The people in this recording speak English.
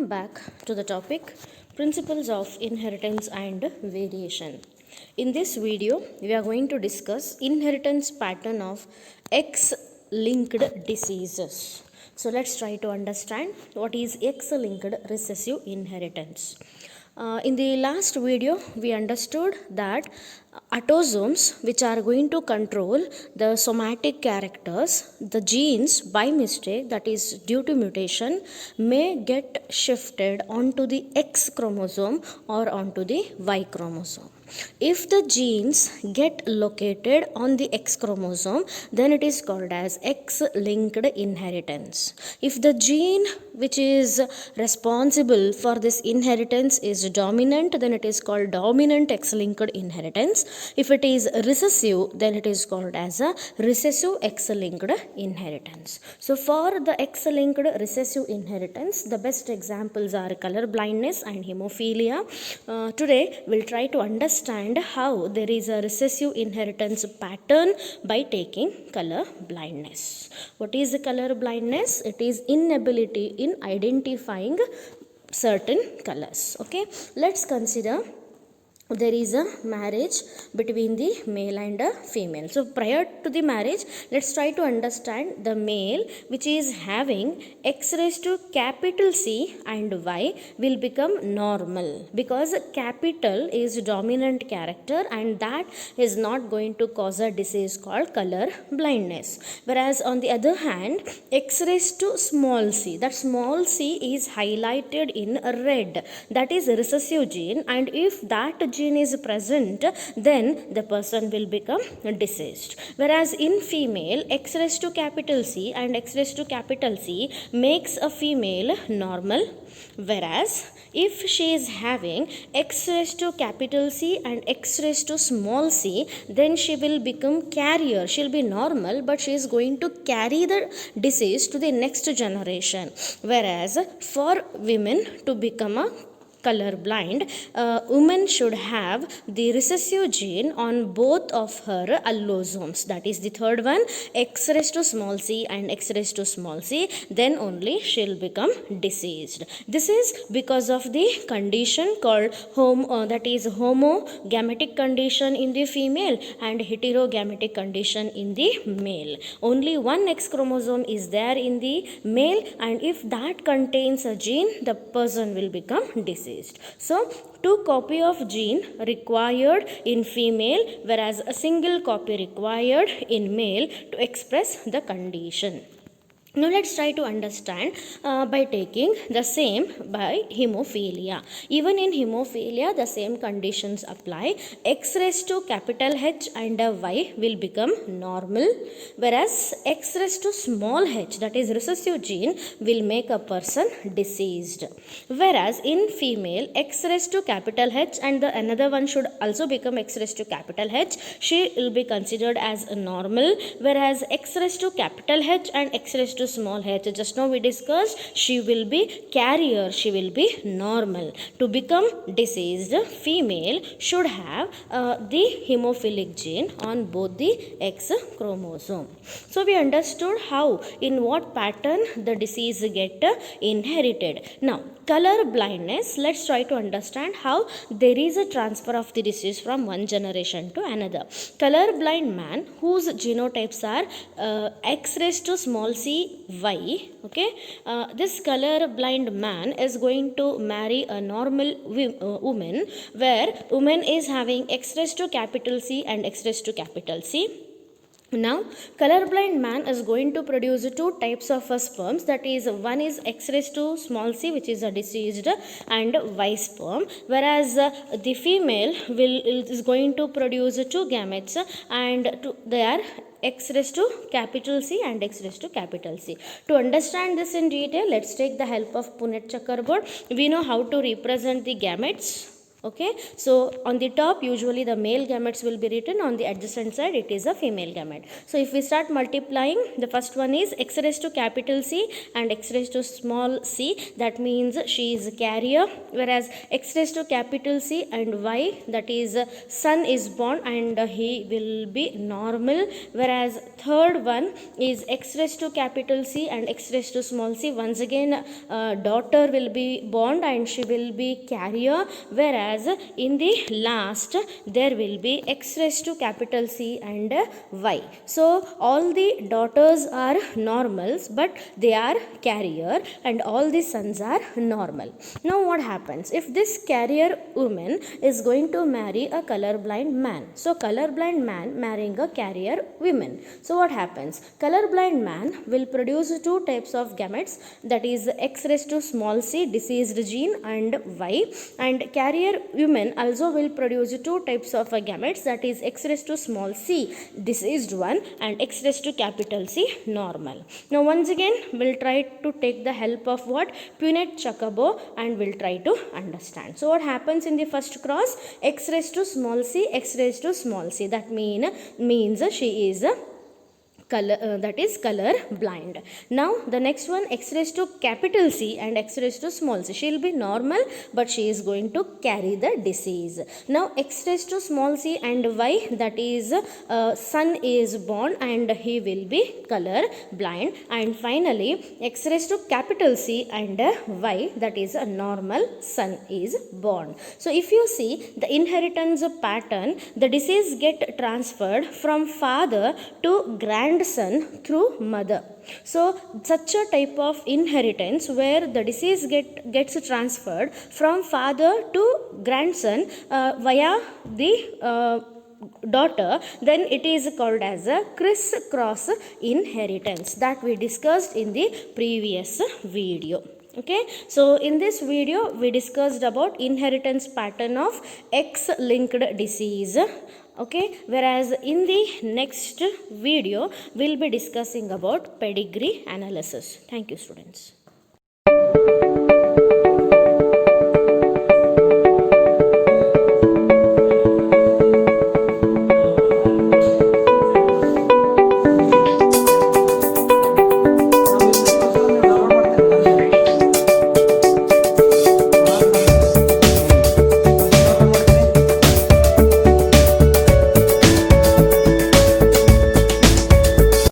Welcome back to the topic Principles of Inheritance and Variation. In this video, we are going to discuss inheritance pattern of X-linked diseases. So let's try to understand what is X-linked recessive inheritance. In the last video, we understood that autosomes, which are going to control the somatic characters, the genes by mistake, that is due to mutation, may get shifted onto the X chromosome or onto the Y chromosome. If the genes get located on the X chromosome, then it is called as X-linked inheritance. If the gene which is responsible for this inheritance is dominant, then it is called dominant X-linked inheritance. If it is recessive, then it is called as a recessive X-linked inheritance. So for the X-linked recessive inheritance, the best examples are color blindness and hemophilia. Today we'll try to understand how there is a recessive inheritance pattern by taking color blindness. What is the color blindness? It is inability in identifying certain colors. Okay, let's consider there is a marriage between the male and a female. So prior to the marriage, let's try to understand the male which is having X raised to capital C and Y will become normal because capital is dominant character and that is not going to cause a disease called color blindness. Whereas on the other hand, X raised to small c, that small c is highlighted in red, that is recessive gene, and if that gene is present, then the person will become deceased. Whereas in female, X raised to capital C and X raised to capital C makes a female normal. Whereas if she is having X raised to capital C and X raised to small c, then she will become carrier. She will be normal, but she is going to carry the disease to the next generation. Whereas for women to become a color blind, women should have the recessive gene on both of her allosomes, that is the third one, X raised to small c and X raised to small c, then only she will become deceased. This is because of the condition called that is homogametic condition in the female and heterogametic condition in the male. Only one X chromosome is there in the male, and if that contains a gene, the person will become deceased. So 2 copy of gene required in female, whereas a single copy required in male to express the condition. Now let's try to understand by taking the same by hemophilia. Even in hemophilia, the same conditions apply. X raised to capital H and a Y will become normal, whereas X raised to small h, that is recessive gene, will make a person deceased. Whereas in female, X raised to capital H and the another one should also become X raised to capital H, she will be considered as a normal, whereas X raised to capital H and X raised to small h, just now we discussed, she will be carrier, she will be normal. To become deceased, female should have the hemophilic gene on both the X chromosome. So we understood how, in what pattern the disease get inherited. Now color blindness, let's try to understand how there is a transfer of the disease from one generation to another. Color blind man whose genotypes are X raised to small c Y, okay, this color blind man is going to marry a normal woman, where woman is having X raised to capital C and X raised to capital C. Now colorblind man is going to produce 2 types of sperms, that is one is X raised to small c, which is a deceased, and Y sperm, whereas the female is going to produce 2 gametes and they are X raised to capital C and X raised to capital C. To understand this in detail, let's take the help of Punnett checkerboard. We know how to represent the gametes. Okay, so on the top usually the male gametes will be written, on the adjacent side it is a female gamete. So if we start multiplying, the first one is x raised to capital C and x raised to small c, that means she is a carrier, whereas x raised to capital C and y, that is son is born and he will be normal, whereas third one is x raised to capital C and x raised to small c, once again daughter will be born and she will be carrier, whereas in the last there will be x raised to capital C and y. So all the daughters are normals but they are carrier and all the sons are normal. Now what happens if this carrier woman is going to marry a colorblind man? So colorblind man marrying a carrier woman. So what happens? Colorblind man will produce two types of gametes, that is x raised to small c diseased gene and y, and carrier women also will produce two types of gametes, that is x raised to small c diseased one and x raised to capital C normal. Now once again we'll try to take the help of what? Punnett Chakabo, and we'll try to understand. So what happens in the first cross? X raised to small c, x raised to small c, that means she is color, that is color blind. Now the next one, x raised to capital C and x raised to small c, she will be normal but she is going to carry the disease. Now x raised to small c and y, that is son is born and he will be color blind, and finally x raised to capital C and y, that is a normal son is born. So if you see the inheritance pattern, the disease get transferred from father to grandson through mother. So such a type of inheritance where the disease gets transferred from father to grandson via the daughter, then it is called as a crisscross inheritance that we discussed in the previous video. Okay, so in this video we discussed about inheritance pattern of X linked disease. Okay, whereas in the next video we'll be discussing about pedigree analysis. Thank you, students.